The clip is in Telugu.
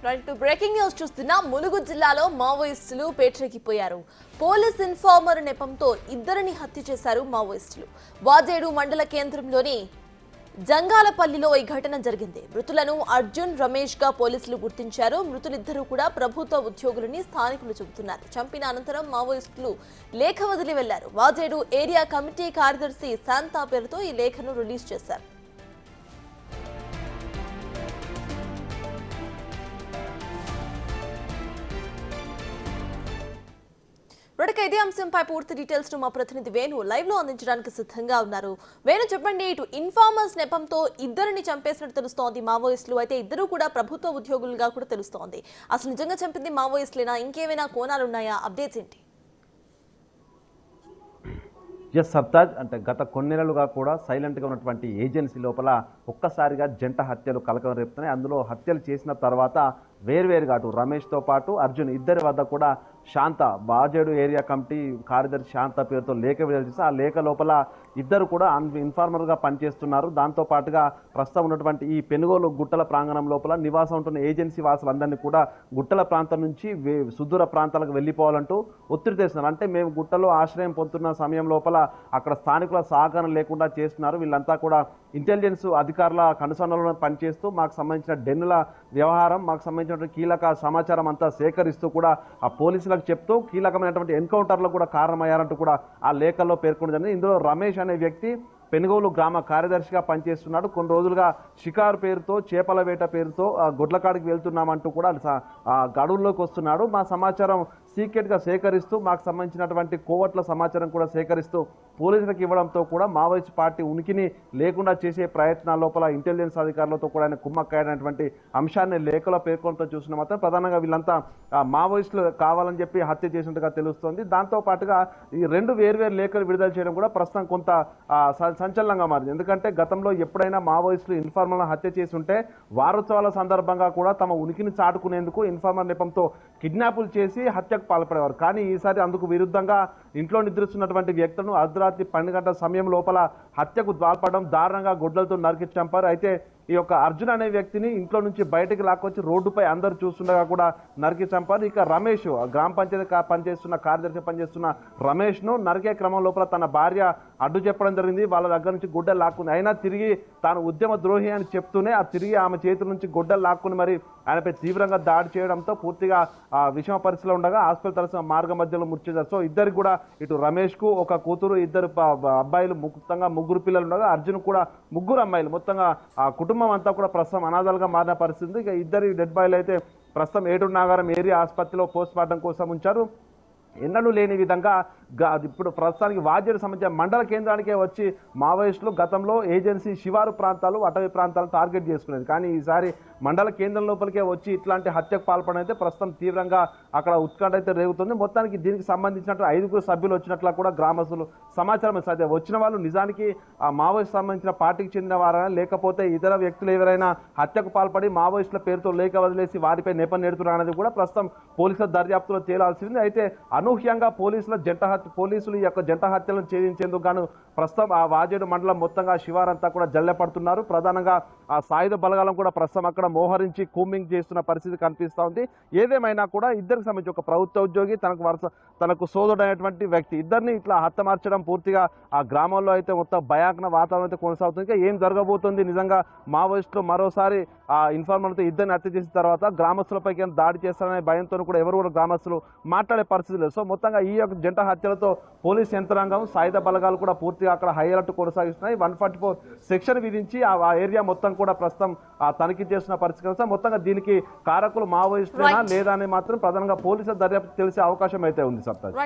బ్రేకింగ్ న్యూస్ చూస్తున్నా ములుగు జిల్లాలో మావోయిస్టులు పేటరెక్కిపోయారు. పోలీస్ ఇన్ఫార్మర్ నెపంతో ఇద్దరిని హత్య చేశారు మావోయిస్టులు. వాజేడు మండల కేంద్రంలోని జంగాలపల్లిలో ఈ ఘటన జరిగింది. మృతులను అర్జున్, రమేష్ గా పోలీసులు గుర్తించారు. మృతులిద్దరూ కూడా ప్రభుత్వ ఉద్యోగులని స్థానికులు చెబుతున్నారు. చంపిన అనంతరం మావోయిస్టులు లేఖ వదిలి వెళ్లారు. వాజేడు ఏరియా కమిటీ కార్యదర్శి శాంతా పేరుతో ఈ లేఖను రిలీజ్ చేశారు. ఇదే అంశంపై పూర్తి డీటెయిల్స్ ను మా ప్రతినిధి వేణు లైవ్ లో అందించడానికి సిద్ధంగా ఉన్నారు. వేణు, చెప్పండి. ఇటు ఇన్ఫార్మర్స్ నెపంతో ఇద్దరిని చంపేసినట్టు తెలుస్తోంది మావోయిస్టులు. అయితే ఇద్దరు కూడా ప్రభుత్వ ఉద్యోగులుగా కూడా తెలుస్తోంది. అసలు నిజంగా చంపింది మావోయిస్టులేనా? ఇంకేమైనా కోణాలు ఉన్నాయా? అప్డేట్స్ ఏంటి? ఎస్ సర్తాజ్, అంటే గత కొన్నేళ్లుగా కూడా సైలెంట్గా ఉన్నటువంటి ఏజెన్సీ లోపల ఒక్కసారిగా జంట హత్యలు కలకలం రేపుతున్నాయి. అందులో హత్యలు చేసిన తర్వాత వేర్వేరుగా అటు రమేష్తో పాటు అర్జున్ ఇద్దరి వద్ద కూడా శాంత, వాజేడు ఏరియా కమిటీ కార్యదర్శి శాంత పేరుతో లేఖ విడుదల చేసి ఆ లేఖ లోపల ఇద్దరు కూడా ఇన్ఫార్మర్గా పనిచేస్తున్నారు. దాంతోపాటుగా ప్రస్తుతం ఉన్నటువంటి ఈ పెనుగోలు గుట్టల ప్రాంగణం లోపల నివాసం ఉంటున్న ఏజెన్సీ వాసులందరినీ కూడా గుట్టల ప్రాంతం నుంచి సుదూర ప్రాంతాలకు వెళ్ళిపోవాలంటూ ఒత్తిడి తెస్తున్నారు. అంటే మేము గుట్టలో ఆశ్రయం పొందుతున్న సమయం లోపల అక్కడ స్థానికుల సహకారం లేకుండా చేస్తున్నారు. వీళ్ళంతా కూడా ఇంటెలిజెన్స్ అధికారుల కనుసన్నలో పనిచేస్తూ మాకు సంబంధించిన డెన్నుల వ్యవహారం, మాకు సంబంధించిన కీలక సమాచారం అంతా సేకరిస్తూ కూడా ఆ పోలీసులకు చెప్తూ కీలకమైనటువంటి ఎన్కౌంటర్లో కూడా కారణమయ్యారంటూ కూడా ఆ లేఖల్లో పేర్కొనడం. ఇందులో రమేష్ అనే వ్యక్తి పెనుగోలు గ్రామ కార్యదర్శిగా పనిచేస్తున్నాడు. కొన్ని రోజులుగా షికారు పేరుతో, చేపల వేట పేరుతో గొడ్లకాడికి వెళ్తున్నామంటూ కూడా గడువుల్లోకి వస్తున్నాడు. మా సమాచారం సీక్రెట్గా సేకరిస్తూ మాకు సంబంధించినటువంటి కోవట్ల సమాచారం కూడా సేకరిస్తూ పోలీసులకు ఇవ్వడంతో కూడా మావోయిస్ట్ పార్టీ ఉనికిని లేకుండా చేసే ప్రయత్నాల లోపల ఇంటెలిజెన్స్ అధికారులతో కూడా ఆయన కుమ్మక్కైనటువంటి అంశాన్ని లేఖలో పేర్కొనతో చూసిన మాత్రం ప్రధానంగా వీళ్ళంతా మావోయిస్టులు కావాలని చెప్పి హత్య చేసినట్టుగా తెలుస్తోంది. దాంతోపాటుగా ఈ రెండు వేర్వేరు లేఖలు విడుదల చేయడం కూడా ప్రస్తుతం కొంత సంచలనంగా మారింది. ఎందుకంటే గతంలో ఎప్పుడైనా మావోయిస్టులు ఇన్ఫార్మర్లను హత్య చేసి ఉంటే వారోత్సవాల సందర్భంగా కూడా తమ ఉనికిని చాటుకునేందుకు ఇన్ఫార్మర్ నెపంతో కిడ్నాపులు చేసి హత్యకు పాల్పడేవారు. కానీ ఈసారి అందుకు విరుద్ధంగా ఇంట్లో నిద్రిస్తున్నటువంటి వ్యక్తులను అర్ధరాత్రి 12 గంటల సమయం లోపల హత్యకు పాల్పడడం, దారుణంగా గొడ్డలతో నరికి చంపారు. అయితే ఈ యొక్క అర్జున్ అనే వ్యక్తిని ఇంట్లో నుంచి బయటకు లాక్కొచ్చి రోడ్డుపై అందరూ చూస్తుండగా కూడా నరికి చంపారు. ఇక రమేష్, గ్రామ పంచాయతీ పనిచేస్తున్న కార్యదర్శి పనిచేస్తున్న రమేష్ను నరికే క్రమం లోపల తన భార్య అడ్డు చెప్పడం జరిగింది. వాళ్ళ దగ్గర నుంచి గుడ్డలు లాక్కుంది. అయినా తిరిగి తాను ఉద్యమ ద్రోహి అని చెప్తూనే తిరిగి ఆమె చేతుల నుంచి గుడ్డలు లాక్కుని మరి ఆయనపై తీవ్రంగా దాడి చేయడంతో పూర్తిగా విషమ పరిస్థితిలో ఉండగా హాస్పిటల్ తరచిన మార్గ మధ్యలో మృతి చెందారు. సో ఇద్దరికి కూడా ఇటు రమేష్కు ఒక కూతురు, ఇద్దరు అబ్బాయిలు, మొత్తంగా ముగ్గురు పిల్లలు ఉండగా అర్జున్ కూడా ముగ్గురు అమ్మాయిలు, మొత్తంగా ఆ కుటుంబం అంతా కూడా ప్రస్తుతం అనాథాలుగా మారిన పరిస్థితి. ఇక ఇద్దరు డెడ్ బాయ్లు అయితే ప్రస్తుతం ఏటూరు నాగారం ఏరియా ఆసుపత్రిలో పోస్ట్ మార్టం కోసం ఉంచారు. ఎన్నడూ లేని విధంగా ఇప్పుడు ప్రస్తుతానికి వాజేడు సంబంధించిన మండల కేంద్రానికే వచ్చి మావోయిస్టులు గతంలో ఏజెన్సీ శివారు ప్రాంతాలు, అటవీ ప్రాంతాలు టార్గెట్ చేసుకునేది. కానీ ఈసారి మండల కేంద్రం లోపలికే వచ్చి ఇట్లాంటి హత్యకు పాల్పడడం అయితే ప్రస్తుతం తీవ్రంగా అక్కడ ఉత్కంఠ అయితే రేగుతుంది. మొత్తానికి దీనికి సంబంధించినట్టు 5 సభ్యులు వచ్చినట్లు కూడా గ్రామస్తులు సమాచారం ఇస్తారు. వచ్చిన వాళ్ళు నిజానికి ఆ మావోయిస్ట్ సంబంధించిన పార్టీకి చెందిన వారైనా లేకపోతే ఇతర వ్యక్తులు ఎవరైనా హత్యకు పాల్పడి మావోయిస్టుల పేరుతో లేఖ వదిలేసి వారిపై నెపం నెడుతున్నారు అనేది కూడా ప్రస్తుతం పోలీసుల దర్యాప్తులో తేలాల్సింది. అయితే అనూహ్యంగా పోలీసులు ఈ యొక్క జంట హత్యలను ఛేదించేందుకు గాను ప్రస్తుతం ఆ వాజేడు మండలం మొత్తంగా శివారంతా కూడా జల్లెపడుతున్నారు. ప్రధానంగా ఆ సాయుధ బలగాలను కూడా ప్రస్తుతం అక్కడ మోహరించి కూంబింగ్ చేస్తున్న పరిస్థితి కనిపిస్తూ ఉంది. ఏదేమైనా కూడా ఇద్దరికి సంబంధించి ఒక ప్రభుత్వ ఉద్యోగి, తనకు సోదరుడైనటువంటి వ్యక్తి, ఇద్దరిని ఇట్లా హత్యమార్చడం పూర్తిగా ఆ గ్రామంలో అయితే మొత్తం భయానక వాతావరణం అయితే కొనసాగుతుంది. ఇంకా ఏం జరగబోతుంది, నిజంగా మావోయిస్టులు మరోసారి ఆ ఇన్ఫార్మర్లతో ఇద్దరిని హత్య చేసిన తర్వాత గ్రామస్తులపైకి దాడి చేస్తారనే భయంతో కూడా ఎవరు కూడా గ్రామస్తులు మాట్లాడే పరిస్థితి లేదు. సో మొత్తంగా ఈ యొక్క జంట హత్యలతో పోలీస్ యంత్రాంగం, సాయుధ బలగాలు కూడా పూర్తిగా అక్కడ హై అలర్ట్ కొనసాగిస్తున్నాయి. 144 సెక్షన్ విధించి ఆ ఏరియా మొత్తం కూడా ప్రస్తుతం తనిఖీ చేస్తున్న పరిస్థితి. మొత్తంగా దీనికి కారకులు మావోయిస్టులేనా లేదా అని మాత్రం ప్రధానంగా పోలీసుల దర్యాప్తు తెలిసే అవకాశం అయితే ఉంది. సప్తాజ్.